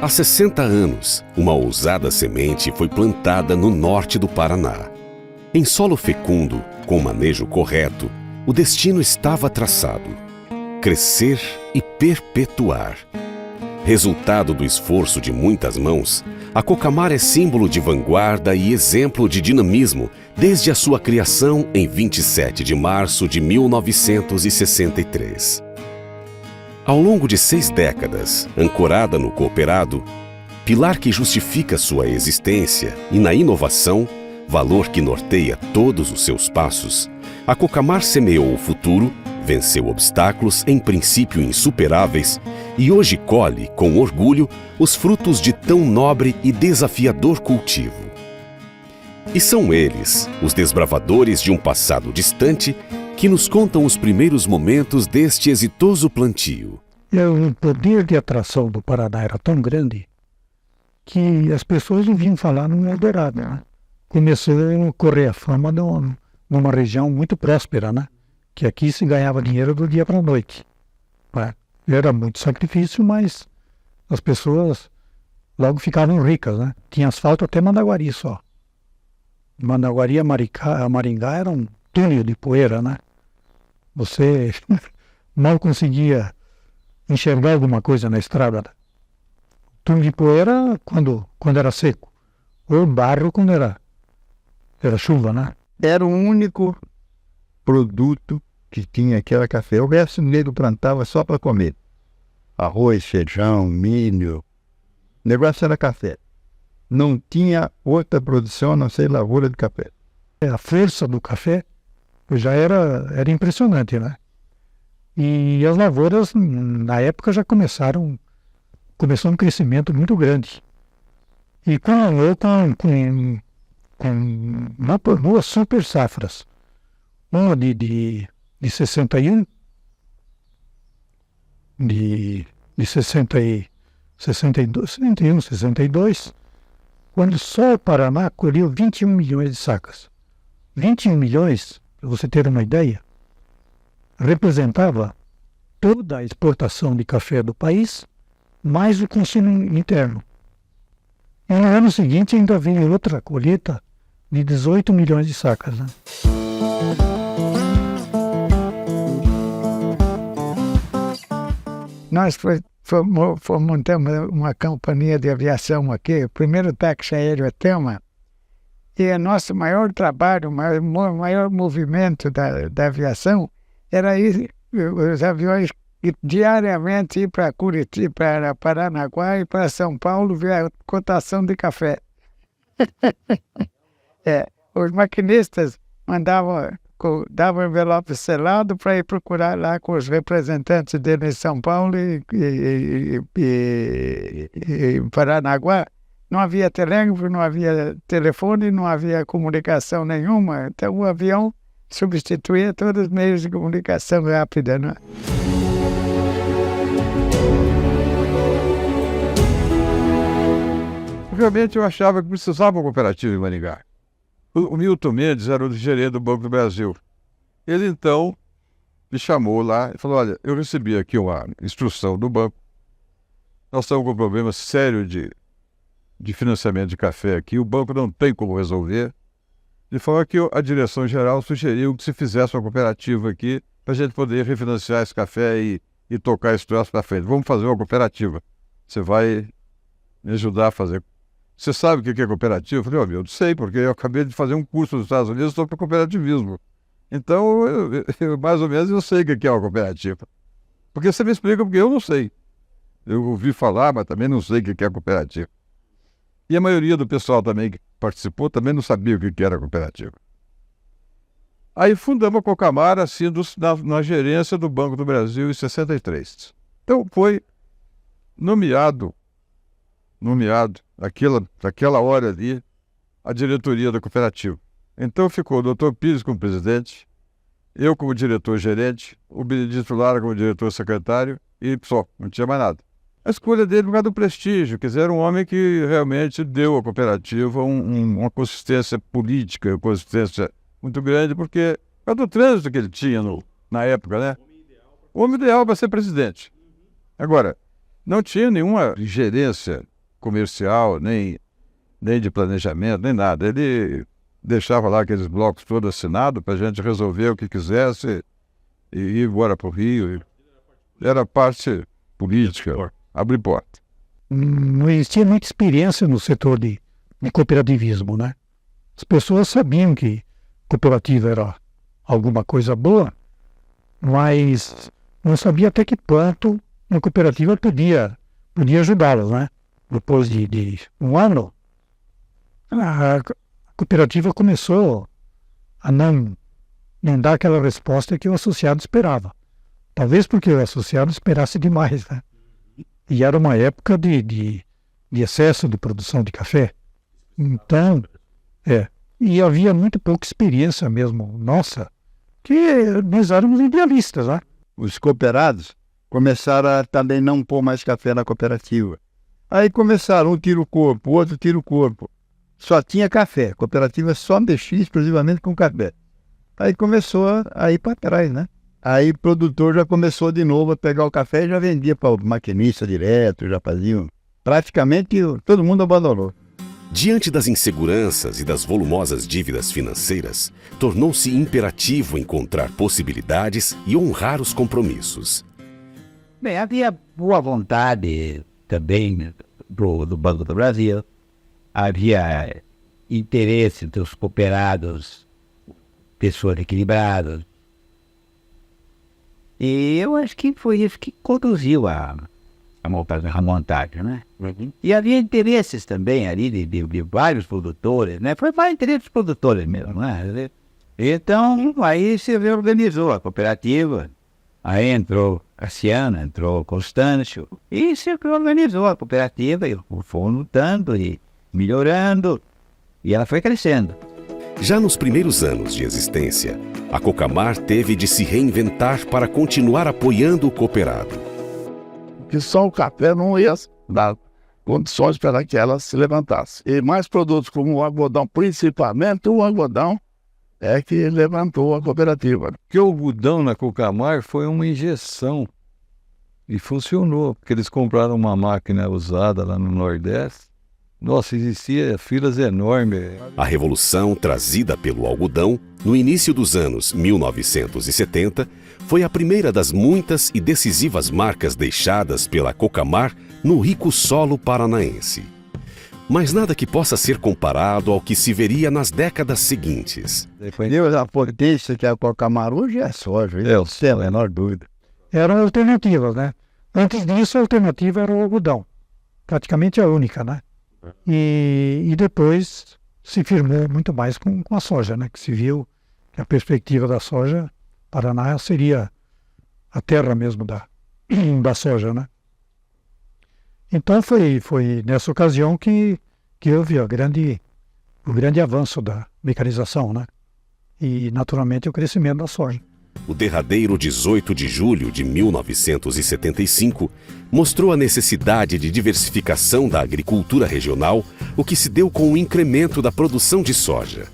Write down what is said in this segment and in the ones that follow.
Há 60 anos, uma ousada semente foi plantada no norte do Paraná. Em solo fecundo, com manejo correto, o destino estava traçado: crescer e perpetuar. Resultado do esforço de muitas mãos, a Cocamar é símbolo de vanguarda e exemplo de dinamismo desde a sua criação em 27 de março de 1963. Ao longo de 6 décadas, ancorada no cooperado, pilar que justifica sua existência, e na inovação, valor que norteia todos os seus passos, a Cocamar semeou o futuro, venceu obstáculos em princípio insuperáveis e hoje colhe, com orgulho, os frutos de tão nobre e desafiador cultivo. E são eles, os desbravadores de um passado distante, que nos contam os primeiros momentos deste exitoso plantio. O poder de atração do Paraná era tão grande que as pessoas ouviam falar no Eldorado, né? Começou a correr a fama numa região muito próspera, né? Que aqui se ganhava dinheiro do dia para a noite. Era muito sacrifício, mas as pessoas logo ficaram ricas, né? Tinha asfalto até Mandaguari só. Mandaguari a Maringá era um túnel de poeira, né? Você mal conseguia enxergar alguma coisa na estrada. Né? Túnel de poeira quando era seco. Ou barro quando era chuva, né? Era o único produto que tinha aquela café. O resto do nego plantava só para comer. Arroz, feijão, milho. O negócio era café. Não tinha outra produção a não ser lavoura de café. A força do café já era impressionante, né? E as lavouras, na época, já começou um crescimento muito grande. E com duas super safras. Uma de 61, de 62, quando só o Paraná colheu 21 milhões de sacas. 21 milhões, para você ter uma ideia, representava toda a exportação de café do país, mais o consumo interno. E no ano seguinte ainda veio outra colheita de 18 milhões de sacas. Né? Nós montamos uma companhia de aviação aqui, o primeiro táxi aéreo Telma, e o nosso maior trabalho, o maior movimento da aviação era ir, os aviões diariamente ir para Curitiba, para Paranaguá e para São Paulo ver a cotação de café. Os maquinistas davam envelope selado para ir procurar lá com os representantes dele em São Paulo e Paranaguá. Não havia telégrafo, não havia telefone, não havia comunicação nenhuma. Então o avião substituía todos os meios de comunicação rápida, né? Realmente eu achava que precisava uma cooperativa em Maringá. O Milton Mendes era o gerente do Banco do Brasil. Ele então me chamou lá e falou: olha, eu recebi aqui uma instrução do banco. Nós estamos com um problema sério de financiamento de café aqui. O banco não tem como resolver. Ele falou que a direção-geral sugeriu que se fizesse uma cooperativa aqui para a gente poder refinanciar esse café e tocar esse troço para frente. Vamos fazer uma cooperativa. Você vai me ajudar a fazer. Você sabe o que é cooperativa? Eu falei: eu não sei, porque eu acabei de fazer um curso nos Estados Unidos sobre cooperativismo. Então, eu mais ou menos eu sei o que é uma cooperativa. Porque você me explica, porque eu não sei. Eu ouvi falar, mas também não sei o que é cooperativa. E a maioria do pessoal também que participou também não sabia o que era cooperativa. Aí fundamos a Cocamar, assim, na gerência do Banco do Brasil em 63. Então foi nomeado naquela hora ali, a diretoria da cooperativa. Então ficou o Dr. Pires como presidente, eu como diretor-gerente, o Benedito Lara como diretor-secretário e só, não tinha mais nada. A escolha dele por causa do prestígio, quer dizer, era um homem que realmente deu à cooperativa uma consistência política, uma consistência muito grande, porque por causa do trânsito que ele tinha na época, né? O homem ideal para ser presidente. Agora, não tinha nenhuma gerência comercial, nem de planejamento, nem nada. Ele deixava lá aqueles blocos todos assinados para a gente resolver o que quisesse e ir embora para o Rio. Era parte política, abrir porta. Não existia muita experiência no setor de cooperativismo, né? As pessoas sabiam que cooperativa era alguma coisa boa, mas não sabia até que ponto uma cooperativa podia ajudá-las, né? Depois de um ano, a cooperativa começou a não dar aquela resposta que o associado esperava. Talvez porque o associado esperasse demais, né? E era uma época de excesso de produção de café. Então, e havia muito pouca experiência mesmo, nossa, que nós éramos idealistas, né? Os cooperados começaram a também não pôr mais café na cooperativa. Aí começaram, um tira o corpo, o outro tira o corpo. Só tinha café, a cooperativa só mexia exclusivamente com café. Aí começou a ir para trás, né? Aí o produtor já começou de novo a pegar o café e já vendia para o maquinista direto, já faziam. Praticamente todo mundo abandonou. Diante das inseguranças e das volumosas dívidas financeiras, tornou-se imperativo encontrar possibilidades e honrar os compromissos. Bem, havia boa vontade também do Banco do Brasil, havia interesse dos cooperados, pessoas equilibradas, e eu acho que foi isso que conduziu a montagem, né? Uhum. E havia interesses também ali de vários produtores, né? Foi mais interesse dos produtores mesmo, né? Então, aí se reorganizou a cooperativa, aí entrou Cassiano, entrou Constâncio, e se reorganizou a cooperativa, e foi lutando e melhorando, e ela foi crescendo. Já nos primeiros anos de existência, a Cocamar teve de se reinventar para continuar apoiando o cooperado. Que só o café não ia dar condições para que ela se levantasse. E mais produtos como o algodão, principalmente o algodão, é que levantou a cooperativa. Porque o algodão na Cocamar foi uma injeção e funcionou, porque eles compraram uma máquina usada lá no Nordeste. Nossa, existia filas enormes. A revolução trazida pelo algodão, no início dos anos 1970, foi a primeira das muitas e decisivas marcas deixadas pela Cocamar no rico solo paranaense. Mas nada que possa ser comparado ao que se veria nas décadas seguintes. Deus, a potência que é a Cocamar hoje é a soja, isso sem a menor dúvida. Eram alternativas, né? Antes disso, a alternativa era o algodão, praticamente a única, né? E depois se firmou muito mais com a soja, né? Que se viu que a perspectiva da soja, Paraná seria a terra mesmo da soja, né? Então foi nessa ocasião que houve o grande avanço da mecanização, né? E naturalmente o crescimento da soja. O derradeiro 18 de julho de 1975 mostrou a necessidade de diversificação da agricultura regional, o que se deu com o incremento da produção de soja.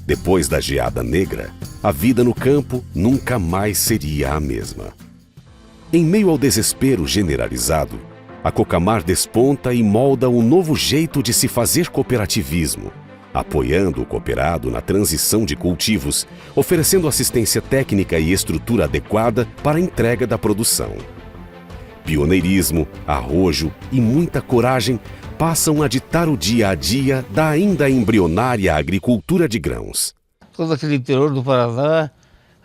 Depois da geada negra, a vida no campo nunca mais seria a mesma. Em meio ao desespero generalizado, a Cocamar desponta e molda um novo jeito de se fazer cooperativismo, apoiando o cooperado na transição de cultivos, oferecendo assistência técnica e estrutura adequada para a entrega da produção. Pioneirismo, arrojo e muita coragem passam a ditar o dia a dia da ainda embrionária agricultura de grãos. Todo aquele interior do Paraná,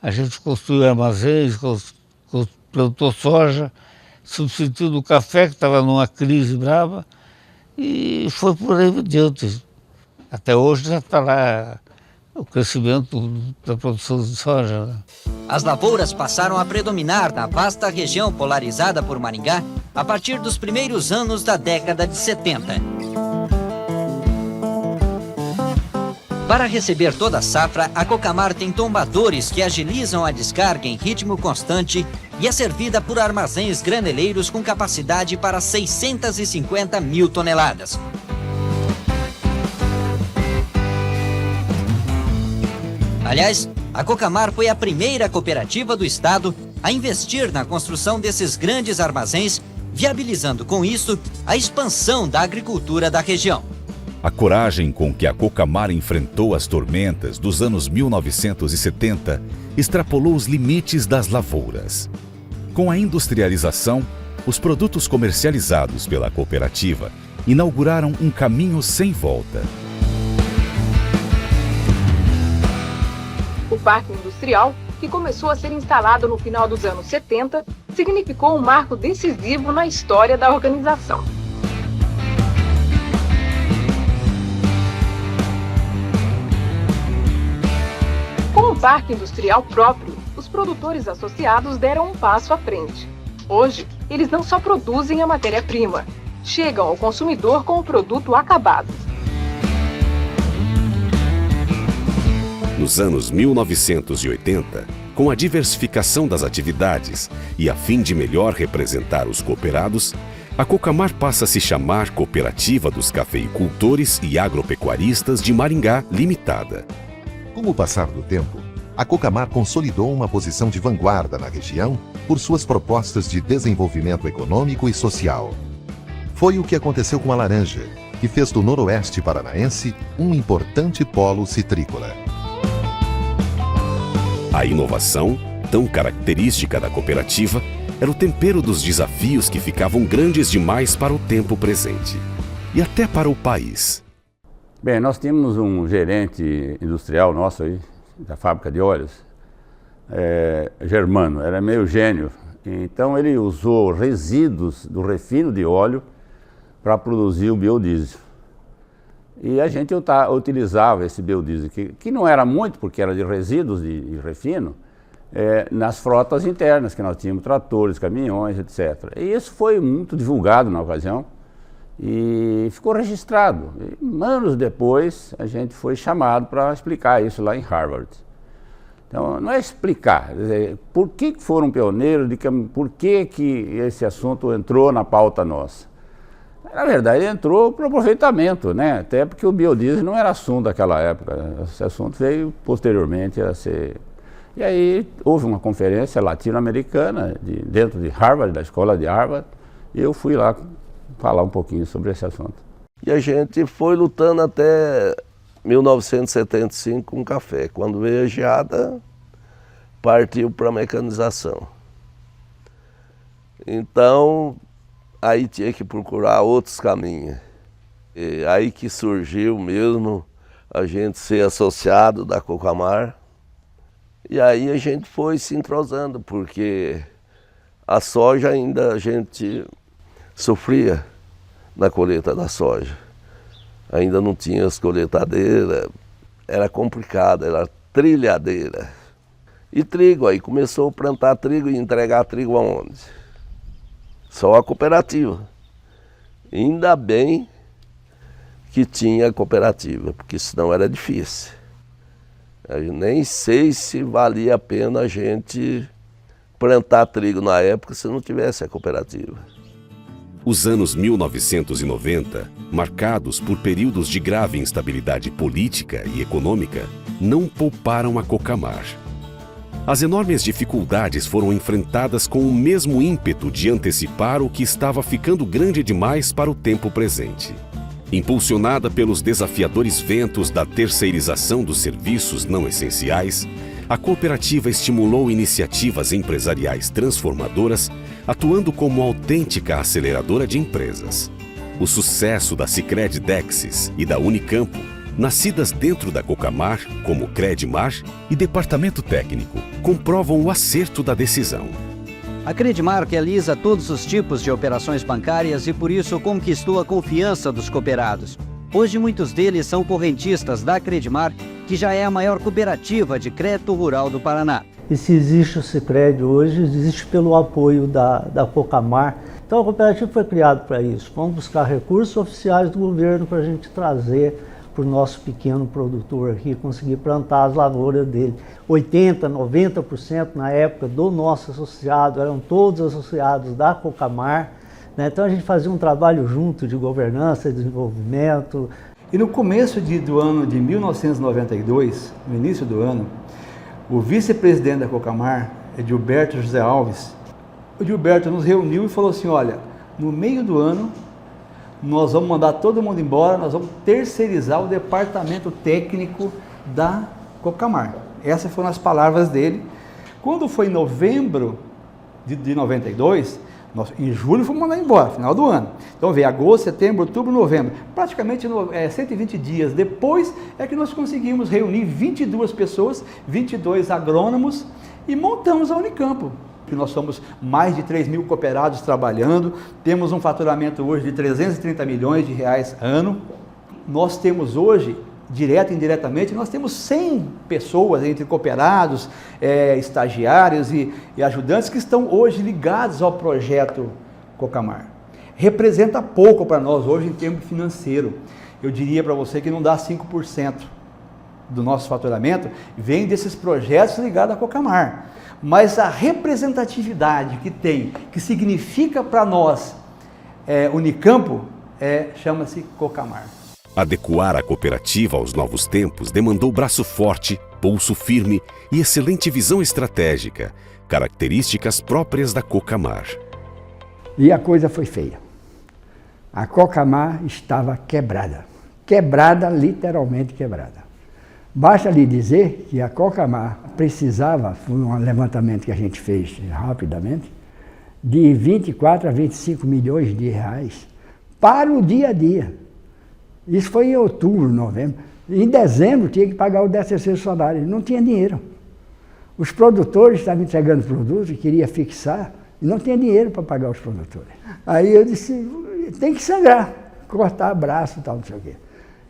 a gente construiu armazéns, plantou soja, substituindo o café, que estava numa crise brava, e foi por aí adiante. Até hoje já está lá o crescimento da produção de soja, né? As lavouras passaram a predominar na vasta região polarizada por Maringá a partir dos primeiros anos da década de 70. Para receber toda a safra, a Cocamar tem tombadores que agilizam a descarga em ritmo constante e é servida por armazéns graneleiros com capacidade para 650 mil toneladas. Aliás, a Cocamar foi a primeira cooperativa do estado a investir na construção desses grandes armazéns viabilizando com isso a expansão da agricultura da região. A coragem com que a Cocamar enfrentou as tormentas dos anos 1970 extrapolou os limites das lavouras. Com a industrialização, os produtos comercializados pela cooperativa inauguraram um caminho sem volta. O Parque Industrial, que começou a ser instalado no final dos anos 70, significou um marco decisivo na história da organização. Com um parque industrial próprio, os produtores associados deram um passo à frente. Hoje, eles não só produzem a matéria-prima, chegam ao consumidor com o produto acabado. Nos anos 1980, com a diversificação das atividades e a fim de melhor representar os cooperados, a Cocamar passa a se chamar Cooperativa dos Cafeicultores e Agropecuaristas de Maringá Limitada. Com o passar do tempo, a Cocamar consolidou uma posição de vanguarda na região por suas propostas de desenvolvimento econômico e social. Foi o que aconteceu com a laranja, que fez do noroeste paranaense um importante polo citrícola. A inovação, tão característica da cooperativa, era o tempero dos desafios que ficavam grandes demais para o tempo presente e até para o país. Bem, nós tínhamos um gerente industrial nosso aí, da fábrica de óleos, Germano, era meio gênio. Então ele usou resíduos do refino de óleo para produzir o biodiesel. E a gente utilizava esse biodiesel, que não era muito, porque era de resíduos de refino, nas frotas internas, que nós tínhamos tratores, caminhões, etc. E isso foi muito divulgado na ocasião e ficou registrado. E, anos depois, a gente foi chamado para explicar isso lá em Harvard. Então, não é explicar, por que foram pioneiros, por que esse assunto entrou na pauta nossa. Na verdade, entrou para o aproveitamento, né? Até porque o biodiesel não era assunto daquela época. Esse assunto veio posteriormente a ser... E aí houve uma conferência latino-americana dentro de Harvard, da escola de Harvard, e eu fui lá falar um pouquinho sobre esse assunto. E a gente foi lutando até 1975 com café. Quando veio a geada, partiu para a mecanização. Então, aí tinha que procurar outros caminhos. E aí que surgiu mesmo a gente ser associado da Cocamar. E aí a gente foi se entrosando, porque a soja ainda a gente sofria na colheita da soja. Ainda não tinha as colheitadeiras, era complicado, era trilhadeira. E trigo, aí começou a plantar trigo e entregar trigo aonde? Só a cooperativa. Ainda bem que tinha cooperativa, porque senão era difícil. Eu nem sei se valia a pena a gente plantar trigo na época se não tivesse a cooperativa. Os anos 1990, marcados por períodos de grave instabilidade política e econômica, não pouparam a Cocamar. As enormes dificuldades foram enfrentadas com o mesmo ímpeto de antecipar o que estava ficando grande demais para o tempo presente. Impulsionada pelos desafiadores ventos da terceirização dos serviços não essenciais, a cooperativa estimulou iniciativas empresariais transformadoras, atuando como autêntica aceleradora de empresas. O sucesso da Sicredi Dexis e da Unicampo, nascidas dentro da Cocamar, como Credmar e Departamento Técnico, comprovam o acerto da decisão. A Credmar realiza todos os tipos de operações bancárias e por isso conquistou a confiança dos cooperados. Hoje muitos deles são correntistas da Credmar, que já é a maior cooperativa de crédito rural do Paraná. E se existe o Sicredi hoje, existe pelo apoio da Cocamar. Então a cooperativa foi criada para isso. Vamos buscar recursos oficiais do governo para a gente trazer para o nosso pequeno produtor aqui, conseguir plantar as lavouras dele. 80%, 90% na época do nosso associado, eram todos associados da Cocamar, né? Então a gente fazia um trabalho junto de governança, de desenvolvimento. E no começo do ano de 1992, no início do ano, o vice-presidente da Cocamar, Edilberto José Alves, o Edilberto nos reuniu e falou assim, olha, no meio do ano, nós vamos mandar todo mundo embora, nós vamos terceirizar o departamento técnico da Cocamar. Essas foram as palavras dele. Quando foi em novembro de 92, em julho fomos mandar embora, final do ano. Então veio agosto, setembro, outubro, novembro. Praticamente 120 dias depois é que nós conseguimos reunir 22 pessoas, 22 agrônomos e montamos a Unicampo. Nós somos mais de 3 mil cooperados trabalhando, temos um faturamento hoje de 330 milhões de reais ano. Nós temos hoje, direto e indiretamente, nós temos 100 pessoas entre cooperados, estagiários e ajudantes que estão hoje ligados ao projeto Cocamar. Representa pouco para nós hoje em termos financeiro. Eu diria para você que não dá 5% do nosso faturamento, vem desses projetos ligados à Cocamar. Mas a representatividade que tem, que significa para nós Unicampo, chama-se Cocamar. Adequar a cooperativa aos novos tempos demandou braço forte, pulso firme e excelente visão estratégica, características próprias da Cocamar. E a coisa foi feia. A Cocamar estava quebrada. Quebrada, literalmente quebrada. Basta lhe dizer que a Cocamar precisava, foi um levantamento que a gente fez rapidamente, de 24 a 25 milhões de reais para o dia a dia. Isso foi em outubro, novembro. Em dezembro tinha que pagar o 13º salário, não tinha dinheiro. Os produtores estavam entregando produtos e queria fixar, e não tinha dinheiro para pagar os produtores. Aí eu disse, tem que sangrar, cortar braço e tal, não sei o quê.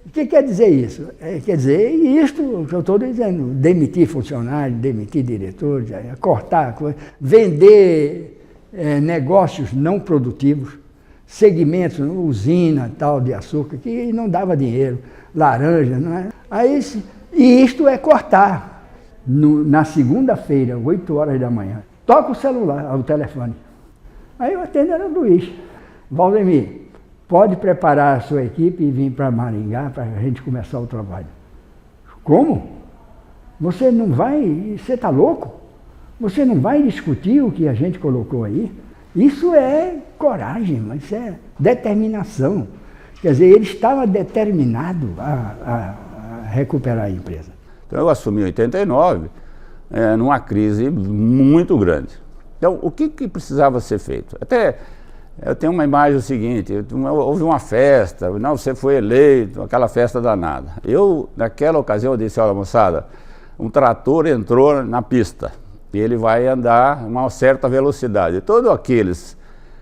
O que quer dizer isso? Quer dizer isto que eu estou dizendo, demitir funcionários, demitir diretores, cortar, vender negócios não produtivos, segmentos, usina tal de açúcar, que não dava dinheiro, laranja, não é? Aí, e isto é cortar. Na segunda-feira, 8 horas da manhã, toca o celular, o telefone. Aí eu atendo, era o Luiz. Valdemir, pode preparar a sua equipe e vir para Maringá para a gente começar o trabalho. Como? Você não vai, você está louco? Você não vai discutir o que a gente colocou aí? Isso é coragem, mas isso é determinação. Quer dizer, ele estava determinado a recuperar a empresa. Então eu assumi em 89, numa crise muito grande. Então o que precisava ser feito? Até eu tenho uma imagem seguinte, houve uma festa, não, você foi eleito, aquela festa danada. Eu, naquela ocasião, eu disse, olha moçada, um trator entrou na pista e ele vai andar a uma certa velocidade. Todos aqueles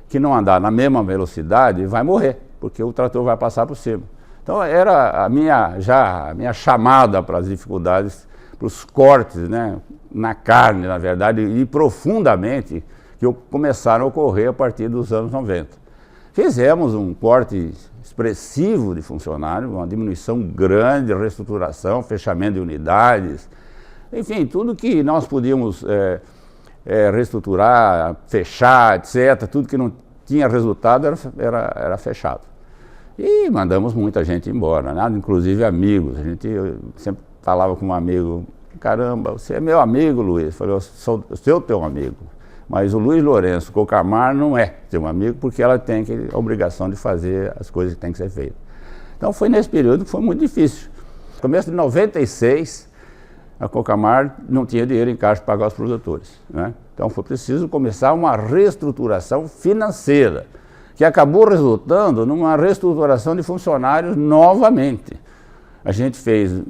que não andar na mesma velocidade vai morrer, porque o trator vai passar por cima. Então era a minha chamada para as dificuldades, para os cortes, né, na carne, na verdade, e profundamente, que começaram a ocorrer a partir dos anos 90. Fizemos um corte expressivo de funcionários, uma diminuição grande, reestruturação, fechamento de unidades, enfim, tudo que nós podíamos reestruturar, fechar, etc., tudo que não tinha resultado era fechado. E mandamos muita gente embora, né? Inclusive amigos. Eu sempre falava com um amigo, caramba, você é meu amigo, Luiz. Eu falei, eu sou teu amigo. Mas o Luiz Lourenço Cocamar não é seu amigo, porque ela tem a obrigação de fazer as coisas que tem que ser feitas. Então foi nesse período que foi muito difícil. No começo de 96, a Cocamar não tinha dinheiro em caixa para pagar os produtores, né? Então foi preciso começar uma reestruturação financeira, que acabou resultando numa reestruturação de funcionários novamente. A gente fez,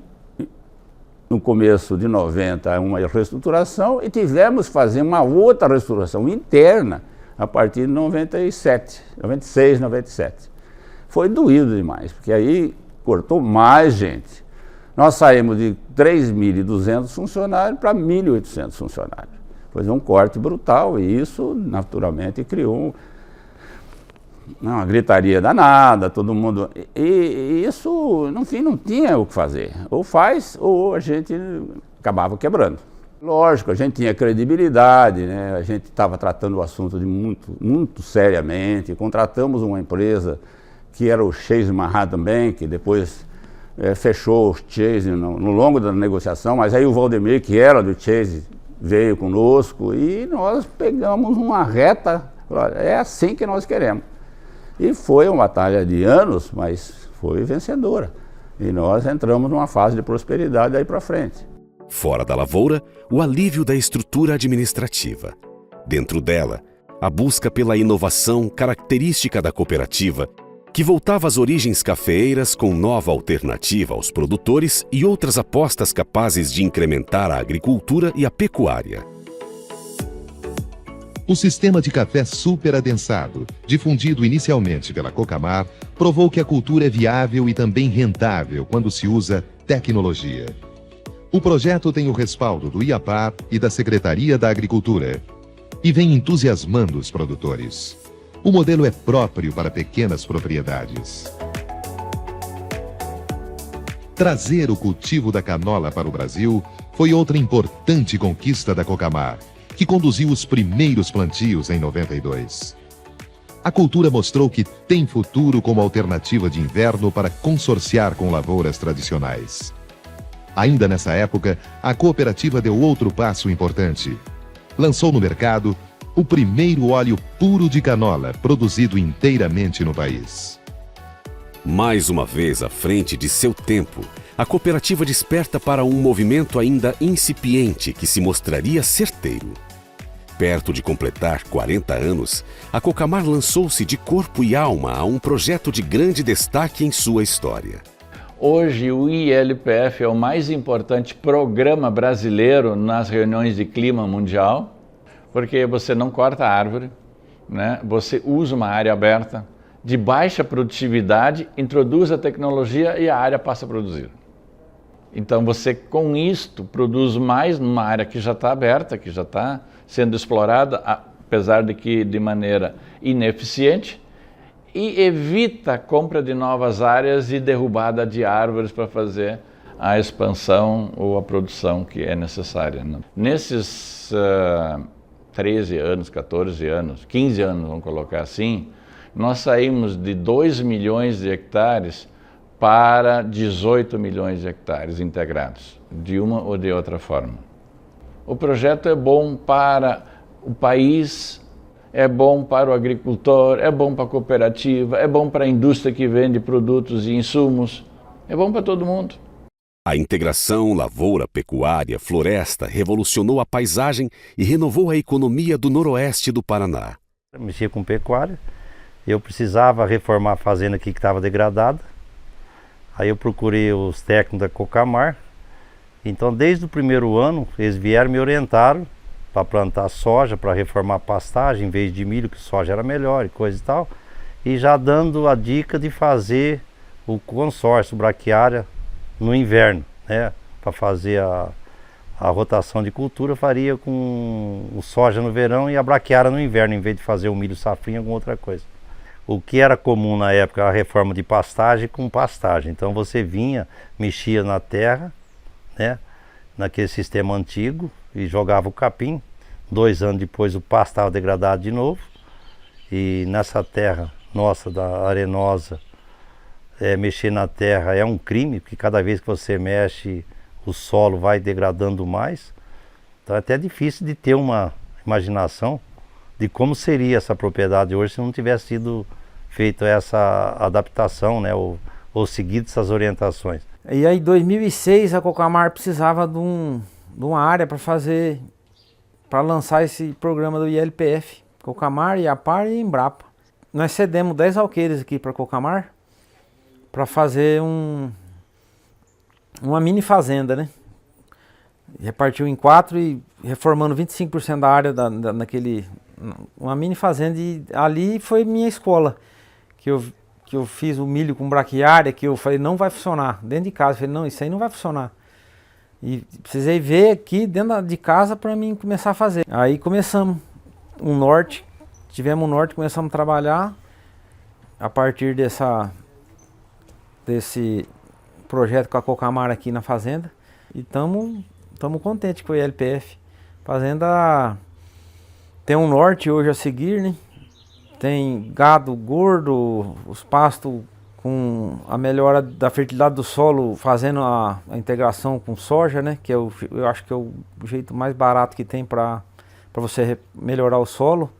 no começo de 90, uma reestruturação e tivemos que fazer uma outra reestruturação interna a partir de 96, 97. Foi doído demais, porque aí cortou mais gente. Nós saímos de 3.200 funcionários para 1.800 funcionários. Foi um corte brutal e isso, naturalmente, criou uma gritaria danada, todo mundo... E isso, no fim, não tinha o que fazer. Ou faz, ou a gente acabava quebrando. Lógico, a gente tinha credibilidade, né? A gente estava tratando o assunto de muito seriamente. Contratamos uma empresa que era o Chase Marra também, que depois fechou o Chase no longo da negociação, mas aí o Valdemir, que era do Chase, veio conosco e nós pegamos uma reta, é assim que nós queremos. E foi uma batalha de anos, mas foi vencedora. E nós entramos numa fase de prosperidade daí para frente. Fora da lavoura, o alívio da estrutura administrativa. Dentro dela, a busca pela inovação característica da cooperativa, que voltava às origens cafeeiras com nova alternativa aos produtores e outras apostas capazes de incrementar a agricultura e a pecuária. O sistema de café superadensado, difundido inicialmente pela Cocamar, provou que a cultura é viável e também rentável quando se usa tecnologia. O projeto tem o respaldo do IAPAR e da Secretaria da Agricultura e vem entusiasmando os produtores. O modelo é próprio para pequenas propriedades. Trazer o cultivo da canola para o Brasil foi outra importante conquista da Cocamar, que conduziu os primeiros plantios em 92. A cultura mostrou que tem futuro como alternativa de inverno para consorciar com lavouras tradicionais. Ainda nessa época, a cooperativa deu outro passo importante. Lançou no mercado o primeiro óleo puro de canola produzido inteiramente no país. Mais uma vez à frente de seu tempo, a cooperativa desperta para um movimento ainda incipiente que se mostraria certeiro. Perto de completar 40 anos, a Cocamar lançou-se de corpo e alma a um projeto de grande destaque em sua história. Hoje o ILPF é o mais importante programa brasileiro nas reuniões de clima mundial, porque você não corta a árvore, né? Você usa uma área aberta de baixa produtividade, introduz a tecnologia e a área passa a produzir. Então você com isto produz mais numa área que já está aberta, que já está sendo explorada, apesar de que de maneira ineficiente, e evita a compra de novas áreas e derrubada de árvores para fazer a expansão ou a produção que é necessária, né? Nesses 13 anos, 14 anos, 15 anos, vamos colocar assim, nós saímos de 2 milhões de hectares para 18 milhões de hectares integrados, de uma ou de outra forma. O projeto é bom para o país, é bom para o agricultor, é bom para a cooperativa, é bom para a indústria que vende produtos e insumos, é bom para todo mundo. A integração lavoura-pecuária-floresta revolucionou a paisagem e renovou a economia do noroeste do Paraná. Eu mexia com pecuária, eu precisava reformar a fazenda aqui que estava degradada. Aí eu procurei os técnicos da Cocamar. Então desde o primeiro ano eles vieram me orientaram para plantar soja, para reformar a pastagem em vez de milho, que soja era melhor e coisa e tal. E já dando a dica de fazer o consórcio braquiária no inverno, né? Para fazer a rotação de cultura, faria com o soja no verão e a braquiária no inverno, em vez de fazer o milho safrinha, alguma outra coisa. O que era comum na época, a reforma de pastagem com pastagem. Então você vinha, mexia na terra, né? Naquele sistema antigo, e jogava o capim. 2 anos depois o pasto estava degradado de novo. E nessa terra nossa, da arenosa, mexer na terra é um crime, porque cada vez que você mexe, o solo vai degradando mais. Então é até difícil de ter uma imaginação de como seria essa propriedade hoje se não tivesse sido feita essa adaptação, né, ou seguido essas orientações. E aí em 2006 a Cocamar precisava de uma área para lançar esse programa do ILPF. Cocamar, IAPAR e Embrapa. Nós cedemos 10 alqueires aqui para Cocamar para fazer uma mini fazenda, né? Repartiu em 4 e reformando 25% da área naquele... Uma mini fazenda, e ali foi minha escola, que eu fiz o milho com braquiária, que eu falei, não vai funcionar, dentro de casa. Eu falei, não, isso aí não vai funcionar. E precisei ver aqui dentro de casa para mim começar a fazer. Aí começamos tivemos um norte, começamos a trabalhar a partir desse projeto com a Cocamar aqui na fazenda. E estamos contentes com o ILPF. Fazenda tem um norte hoje a seguir, né? Tem gado gordo, os pastos com a melhora da fertilidade do solo, fazendo a integração com soja, né? Que eu acho que é o jeito mais barato que tem para você melhorar o solo,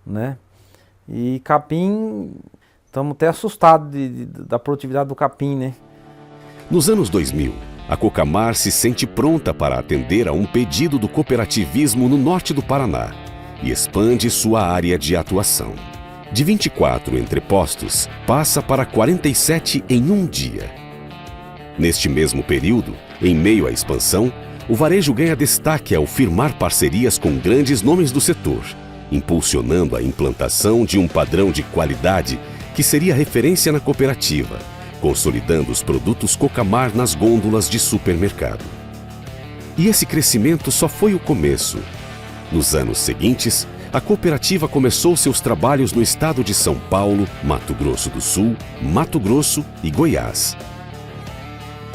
né? E capim estamos até assustados da produtividade do capim, né? Nos anos 2000, a Cocamar se sente pronta para atender a um pedido do cooperativismo no norte do Paraná e expande sua área de atuação. De 24 entrepostos, passa para 47 em um dia. Neste mesmo período, em meio à expansão, o varejo ganha destaque ao firmar parcerias com grandes nomes do setor, impulsionando a implantação de um padrão de qualidade que seria referência na cooperativa, consolidando os produtos Cocamar nas gôndolas de supermercado. E esse crescimento só foi o começo. Nos anos seguintes, a cooperativa começou seus trabalhos no estado de São Paulo, Mato Grosso do Sul, Mato Grosso e Goiás.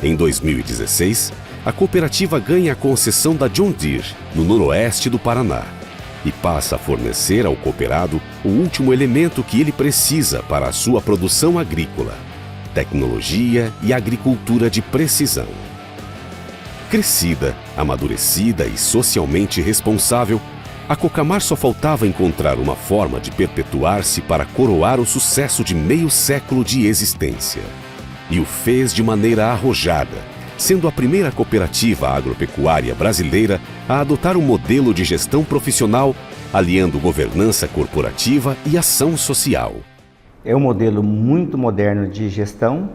Em 2016, a cooperativa ganha a concessão da John Deere, no noroeste do Paraná, e passa a fornecer ao cooperado o último elemento que ele precisa para a sua produção agrícola: tecnologia e agricultura de precisão. Crescida, amadurecida e socialmente responsável, a Cocamar só faltava encontrar uma forma de perpetuar-se para coroar o sucesso de meio século de existência. E o fez de maneira arrojada, sendo a primeira cooperativa agropecuária brasileira a adotar um modelo de gestão profissional, aliando governança corporativa e ação social. É um modelo muito moderno de gestão,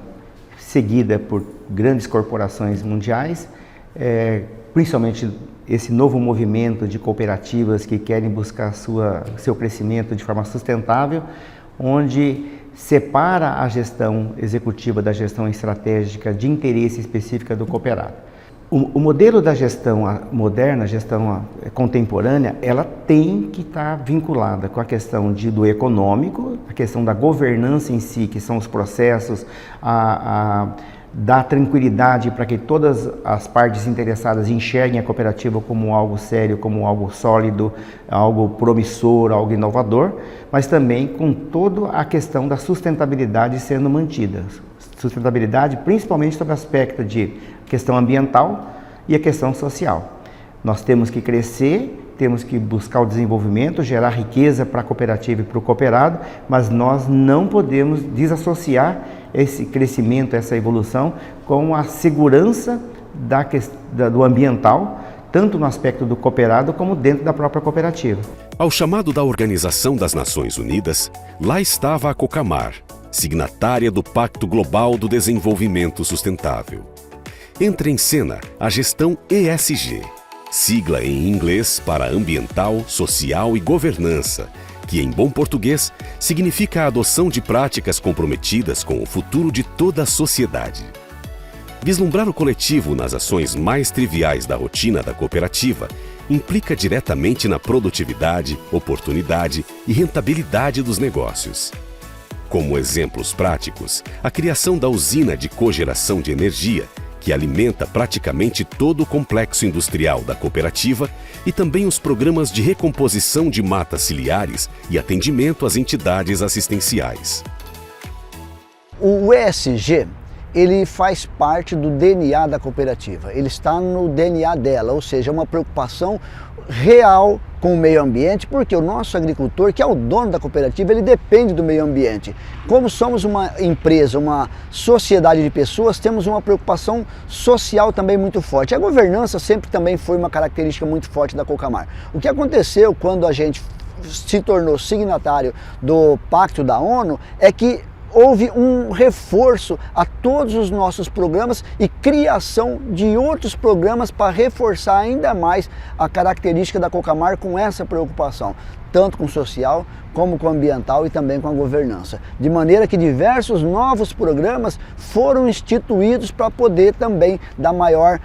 seguida por grandes corporações mundiais, principalmente esse novo movimento de cooperativas que querem buscar seu crescimento de forma sustentável, onde separa a gestão executiva da gestão estratégica de interesse específica do cooperado. O modelo da gestão moderna, a gestão contemporânea, ela tem que estar vinculada com a questão do econômico, a questão da governança em si, que são os processos, dar tranquilidade para que todas as partes interessadas enxerguem a cooperativa como algo sério, como algo sólido, algo promissor, algo inovador, mas também com toda a questão da sustentabilidade sendo mantida. Sustentabilidade principalmente sobre o aspecto de questão ambiental e a questão social. Nós temos que crescer, temos que buscar o desenvolvimento, gerar riqueza para a cooperativa e para o cooperado, mas nós não podemos desassociar esse crescimento, essa evolução, com a segurança do ambiental, tanto no aspecto do cooperado como dentro da própria cooperativa. Ao chamado da Organização das Nações Unidas, lá estava a Cocamar, signatária do Pacto Global do Desenvolvimento Sustentável. Entra em cena a gestão ESG, sigla em inglês para Ambiental, Social e Governança, que em bom português significa a adoção de práticas comprometidas com o futuro de toda a sociedade. Vislumbrar o coletivo nas ações mais triviais da rotina da cooperativa implica diretamente na produtividade, oportunidade e rentabilidade dos negócios. Como exemplos práticos, a criação da usina de cogeração de energia, que alimenta praticamente todo o complexo industrial da cooperativa, e também os programas de recomposição de matas ciliares e atendimento às entidades assistenciais. O ESG, ele faz parte do DNA da cooperativa, ele está no DNA dela, ou seja, uma preocupação real com o meio ambiente, porque o nosso agricultor, que é o dono da cooperativa, ele depende do meio ambiente. Como somos uma empresa, uma sociedade de pessoas, temos uma preocupação social também muito forte. A governança sempre também foi uma característica muito forte da Cocamar. O que aconteceu quando a gente se tornou signatário do Pacto da ONU é que houve um reforço a todos os nossos programas e criação de outros programas para reforçar ainda mais a característica da Cocamar com essa preocupação, tanto com o social como com o ambiental e também com a governança. De maneira que diversos novos programas foram instituídos para poder também dar maior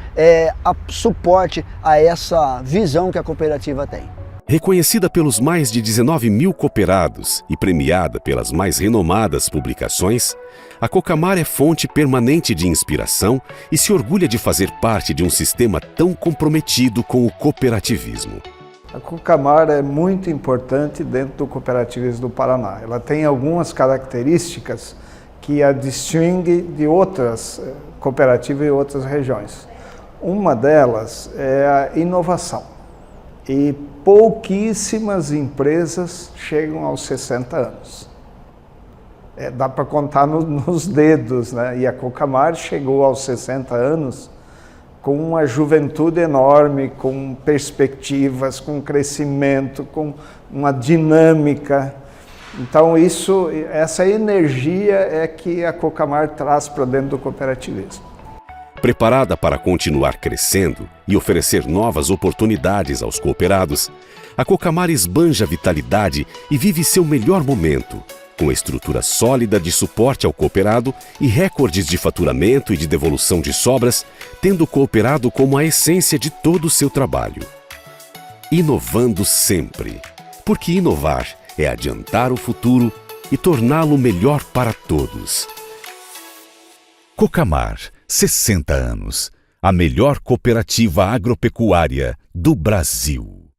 suporte a essa visão que a cooperativa tem. Reconhecida pelos mais de 19 mil cooperados e premiada pelas mais renomadas publicações, a Cocamar é fonte permanente de inspiração e se orgulha de fazer parte de um sistema tão comprometido com o cooperativismo. A Cocamar é muito importante dentro do cooperativismo do Paraná. Ela tem algumas características que a distingue de outras cooperativas e outras regiões. Uma delas é a inovação. E pouquíssimas empresas chegam aos 60 anos. dá para contar nos dedos, né? E a Cocamar chegou aos 60 anos com uma juventude enorme, com perspectivas, com crescimento, com uma dinâmica. Então essa energia é que a Cocamar traz para dentro do cooperativismo. Preparada para continuar crescendo e oferecer novas oportunidades aos cooperados, a Cocamar esbanja vitalidade e vive seu melhor momento, com estrutura sólida de suporte ao cooperado e recordes de faturamento e de devolução de sobras, tendo o cooperado como a essência de todo o seu trabalho. Inovando sempre, porque inovar é adiantar o futuro e torná-lo melhor para todos. Cocamar, 60 anos. A melhor cooperativa agropecuária do Brasil.